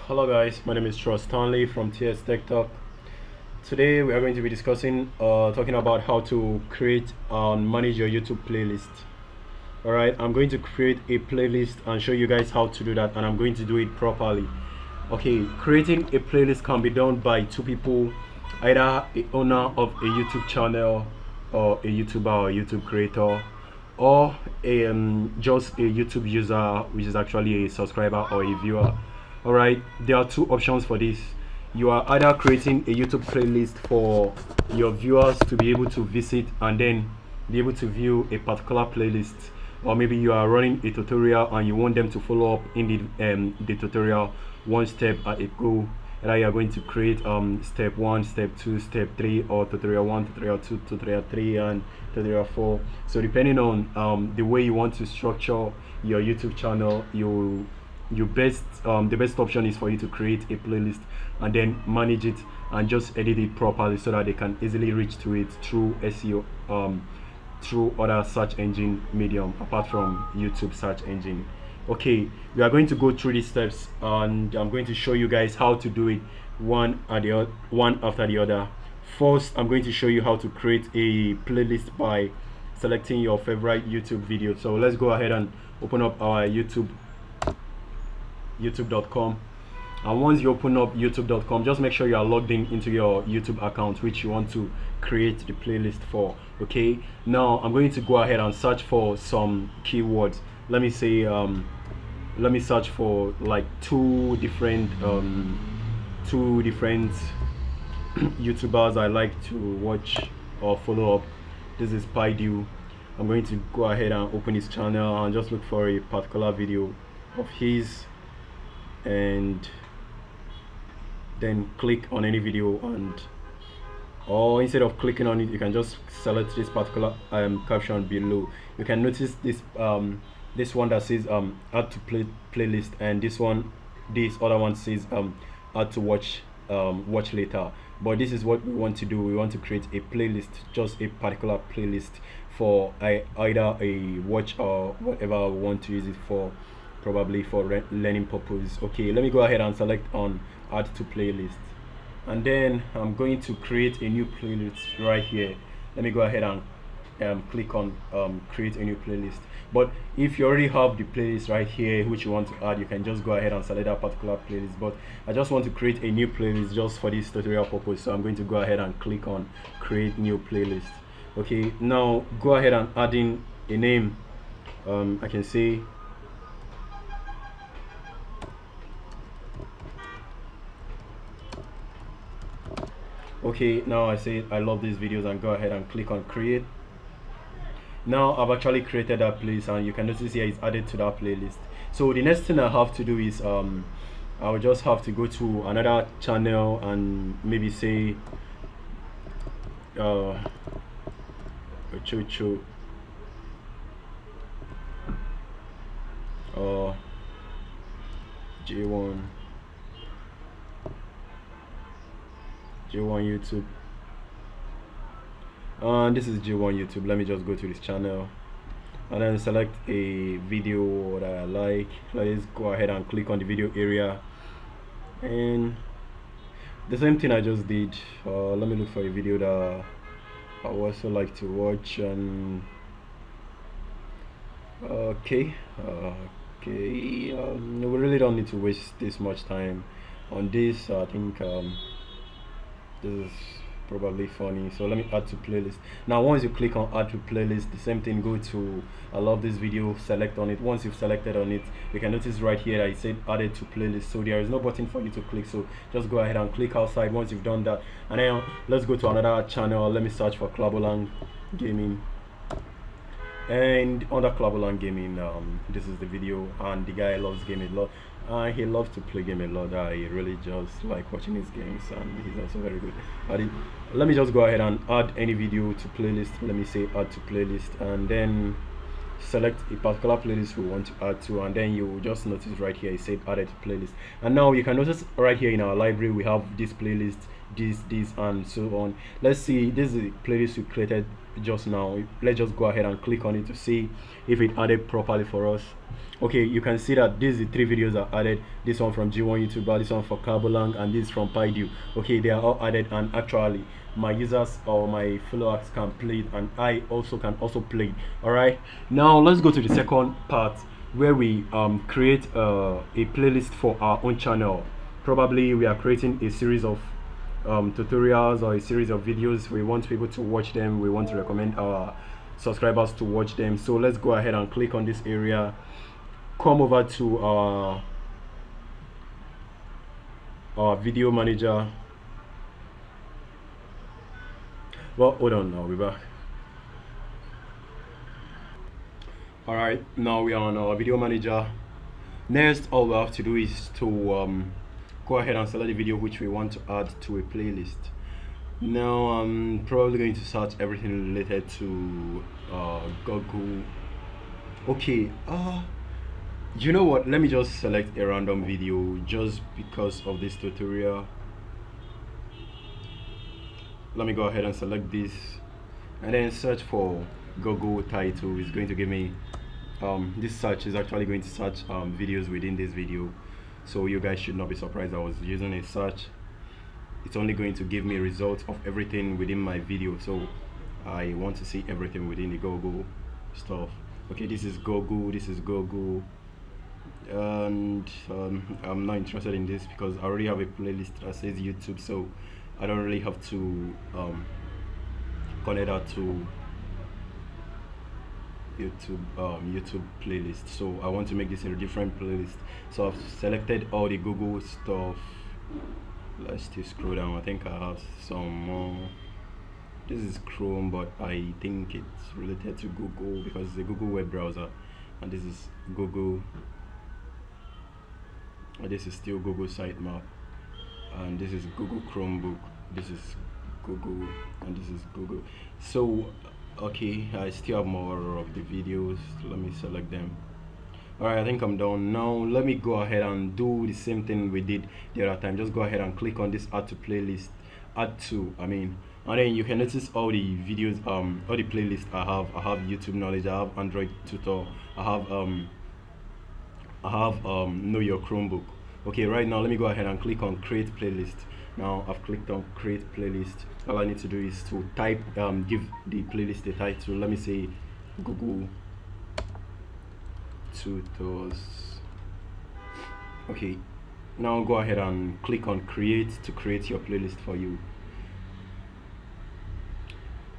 Hello guys, my name is Trust Stanley from TS Tech Talk. Today we are going to be talking about how to create and manage your YouTube playlist. Alright, I'm going to create a playlist and show you guys how to do that, and I'm going to do it properly. Okay, creating a playlist can be done by two people, either a owner of a YouTube channel or a YouTuber or YouTube creator, or just a YouTube user, which is actually a subscriber or a viewer. Alright, there are two options for this. You are either creating a YouTube playlist for your viewers to be able to visit and then be able to view a particular playlist, or maybe you are running a tutorial and you want them to follow up in the tutorial one step at a go. Either you are going to create step 1, step 2, step 3, or tutorial 1, tutorial 2, tutorial 3, and tutorial 4. So depending on the way you want to structure your YouTube channel, the best option is for you to create a playlist and then manage it and just edit it properly so that they can easily reach to it through SEO, through other search engine medium apart from YouTube search engine. Okay, we are going to go through these steps and I'm going to show you guys how to do it one after the other. First, I'm going to show you how to create a playlist by selecting your favorite YouTube video. So let's go ahead and open up our youtube.com, and once you open up youtube.com, just make sure you are logged in into your YouTube account which you want to create the playlist for. Okay, now I'm going to go ahead and search for some keywords. Let me say let me search for like two different YouTubers I like to watch or follow up. This is Paidew. I'm going to go ahead and open his channel and just look for a particular video of his, and then click on any video, and or instead of clicking on it, you can just select this particular caption below. You can notice this one that says add to playlist, and this other one says add to watch later. But this is what we want to do. We want to create a playlist, just a particular playlist for either a watch or whatever we want to use it for, probably for learning purpose. Okay, let me go ahead and select on add to playlist, and then I'm going to create a new playlist right here. Let me go ahead and click on create a new playlist. But if you already have the playlist right here which you want to add, you can just go ahead and select that particular playlist. But I just want to create a new playlist just for this tutorial purpose, so I'm going to go ahead and click on create new playlist. Okay, now go ahead and add in a name. I can say okay, now I say I love these videos and go ahead and click on create. Now I've actually created that playlist, and you can notice here it's added to that playlist. So the next thing I have to do is I will just have to go to another channel and maybe say Chocho or J1 YouTube, and this is J1 YouTube. Let me just go to this channel and then select a video that I like. Let's go ahead and click on the video area, and the same thing I just did. Let me look for a video that I also like to watch. And okay, we really don't need to waste this much time on this. I think this is probably funny, so let me add to playlist. Now once you click on add to playlist, the same thing, go to I love this video, select on it. Once you've selected on it, you can notice right here that it said added to playlist, so there is no button for you to click, so just go ahead and click outside once you've done that. And then let's go to another channel. Let me search for Clabolang Gaming, and under Clabolang Gaming, this is the video, and the guy loves gaming a lot. He loves to play game a lot. I really just like watching his games, and he's also very good at it. Let me just go ahead and add any video to playlist. Let me say add to playlist, and then select a particular playlist we want to add to, and then you will just notice right here it said added to playlist. And now you can notice right here in our library we have this playlist, this and so on. Let's see, this is the playlist we created just now. Let's just go ahead and click on it to see if it added properly for us. Okay, you can see that these are the 3 videos I added. This one from G1 YouTuber, this one for Carbolang, and this from Paidu. Okay, they are all added, and actually my users or my followers can play it, and I also can play it. All right, now let's go to the second part where we create a playlist for our own channel. Probably we are creating a series of tutorials or a series of videos. We want people to watch them, we want to recommend our subscribers to watch them. So let's go ahead and click on this area, come over to our video manager. Well, hold on, now we're back. All right, now we are on our video manager. Next, all we have to do is to go ahead and select the video which we want to add to a playlist. Now I'm probably going to search everything related to Google. Okay, you know what, let me just select a random video just because of this tutorial. Let me go ahead and select this and then search for Google title. It's going to give me this search is actually going to search videos within this video, so you guys should not be surprised I was using a search. It's only going to give me results of everything within my video, so I want to see everything within the Google stuff. Okay, this is Google, and I'm not interested in this because I already have a playlist that says YouTube, so I don't really have to connect that to YouTube playlist. So I want to make this a different playlist, so I've selected all the Google stuff. Let's still scroll down. I think I have some more. This is Chrome, but I think it's related to Google because it's a Google web browser, and this is Google, and this is still Google sitemap, and this is Google Chromebook, this is Google, and this is Google. So okay, I still have more of the videos. Let me select them. Alright, I think I'm done. Now let me go ahead and do the same thing we did the other time. Just go ahead and click on this add to playlist, and then you can notice all the videos, all the playlists I have YouTube knowledge, I have Android tutor, I have know your Chromebook. Okay, right now let me go ahead and click on create playlist. Now I've clicked on create playlist. All I need to do is to type give the playlist a title. Let me say Google tutors. Okay, now go ahead and click on create to create your playlist for you.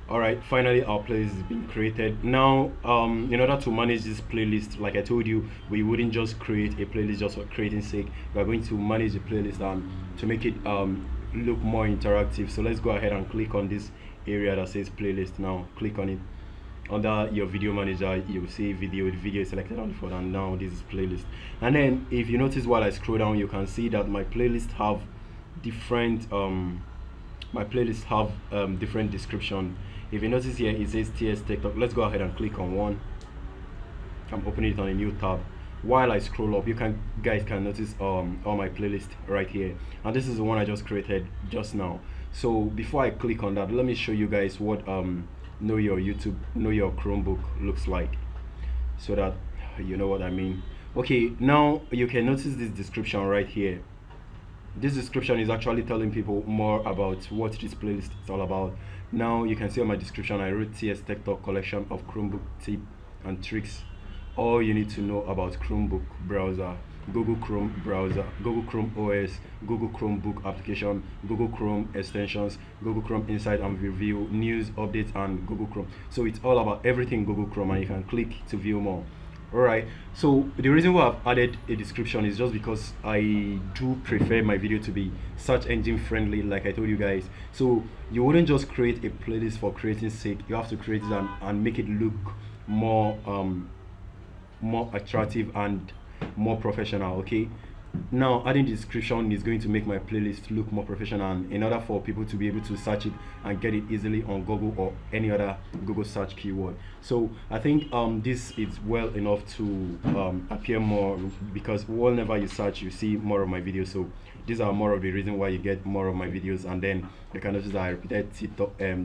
Alright, finally our playlist has been created. Now in order to manage this playlist, like I told you, we wouldn't just create a playlist just for creating sake. We are going to manage the playlist and to make it look more interactive. So let's go ahead and click on this area that says playlist. Now click on it. Under your video manager, you'll see video. The video is selected on the phone, and now this is playlist. And then if you notice while I scroll down, you can see that my playlists have different different description. If you notice here, it says TS TikTok. Let's go ahead and click on one. I'm opening it on a new tab. While I scroll up, you guys can notice all my playlist right here, and this is the one I just created just now. So before I click on that, let me show you guys what know your Chromebook looks like, so that you know what I mean. Okay, now you can notice this description right here. This description is actually telling people more about what this playlist is all about. Now you can see on my description I wrote TS TikTok collection of Chromebook tips and tricks, all you need to know about Chromebook browser, Google Chrome browser, Google Chrome OS, Google Chromebook application, Google Chrome extensions, Google Chrome Insight and Review, news, updates, and Google Chrome. So it's all about everything Google Chrome, and you can click to view more. Alright, so the reason why I've added a description is just because I do prefer my video to be search engine friendly, like I told you guys. So you wouldn't just create a playlist for creating sake. You have to create it and make it look more more attractive and more professional. Okay, now adding the description is going to make my playlist look more professional, and in order for people to be able to search it and get it easily on Google or any other Google search keyword. So I think this is well enough to appear more, because whenever you search you see more of my videos. So these are more of the reason why you get more of my videos. And then you can notice that I repeated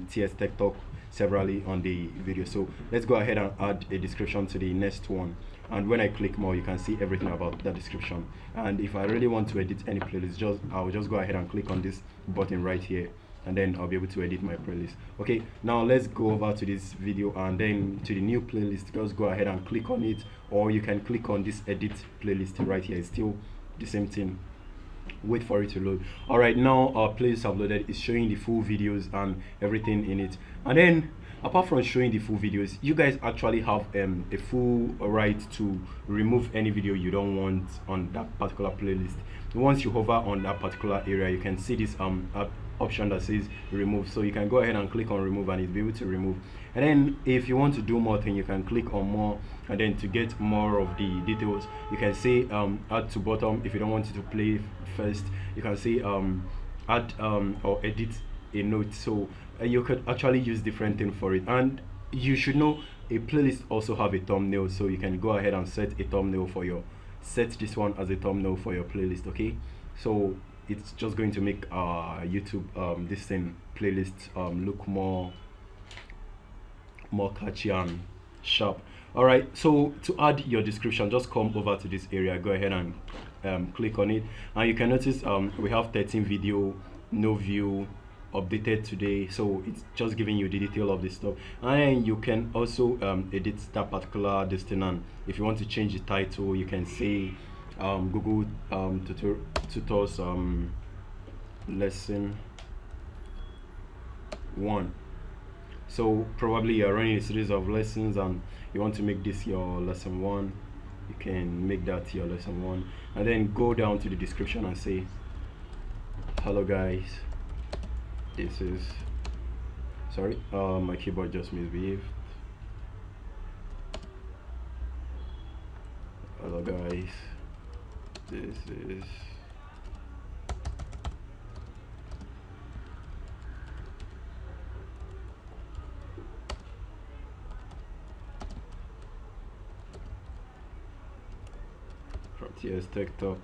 TS TikTok severally on the video. So let's go ahead and add a description to the next one, and when I click more, you can see everything about the description. And if I really want to edit any playlist, I'll just go ahead and click on this button right here, and then I'll be able to edit my playlist. Okay, now let's go over to this video and then to the new playlist. Just go ahead and click on it, or you can click on this edit playlist right here. It's still the same thing. Wait for it to load. All right, now our playlist have loaded. It's showing the full videos and everything in it. And then apart from showing the full videos, you guys actually have a full right to remove any video you don't want on that particular playlist. Once you hover on that particular area, you can see this option that says remove, so you can go ahead and click on remove and it'll be able to remove. And then if you want to do more thing, you can click on more, and then to get more of the details, you can say add to bottom. If you don't want it to play first, you can say add or edit a note. So you could actually use different things for it. And you should know a playlist also have a thumbnail, so you can go ahead and set a thumbnail for your set this one as a thumbnail for your playlist. Okay, so it's just going to make YouTube this thing playlist look more catchy and sharp. All right, so to add your description, just come over to this area, go ahead and click on it, and you can notice we have 13 video, no view, updated today. So it's just giving you the detail of this stuff. And you can also edit that particular thing, and if you want to change the title, you can say Google tutors lesson 1. So probably you're running a series of lessons and you want to make this your lesson 1. You can make that your lesson 1, and then go down to the description and say, hello guys, this is, sorry, my keyboard just misbehaved. Hello guys, this is from TS Tech Talk.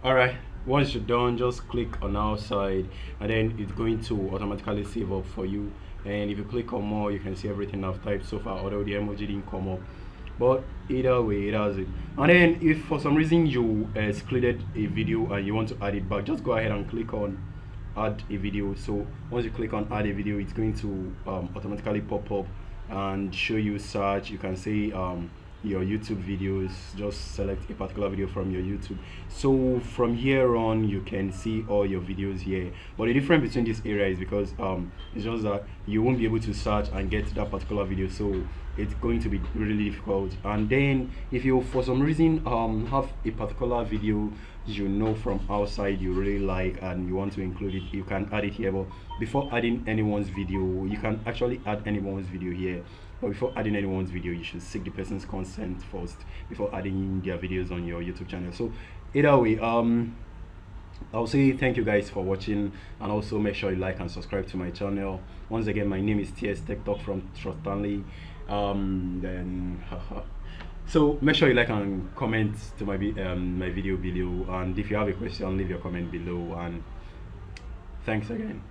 Alright, once you're done, just click on outside, and then it's going to automatically save up for you. And if you click on more, you can see everything I've typed so far, although the emoji didn't come up. But either way, it has it. And then if for some reason you excluded a video and you want to add it back, just go ahead and click on add a video. So once you click on add a video, it's going to automatically pop up and show you search. You can say your YouTube videos, just select a particular video from your YouTube. So from here on, you can see all your videos here. But the difference between this area is because it's just that you won't be able to search and get that particular video, so it's going to be really difficult. And then if you for some reason have a particular video you know from outside you really like and you want to include it, you can add it here. But before adding anyone's video, you can actually add anyone's video here, But before adding anyone's video, you should seek the person's consent first before adding their videos on your YouTube channel. So either way, I'll say thank you guys for watching, and also make sure you like and subscribe to my channel. Once again, my name is TS Tech Talk from Trust Stanley. So make sure you like and comment to my my video below, and if you have a question, leave your comment below. And thanks again.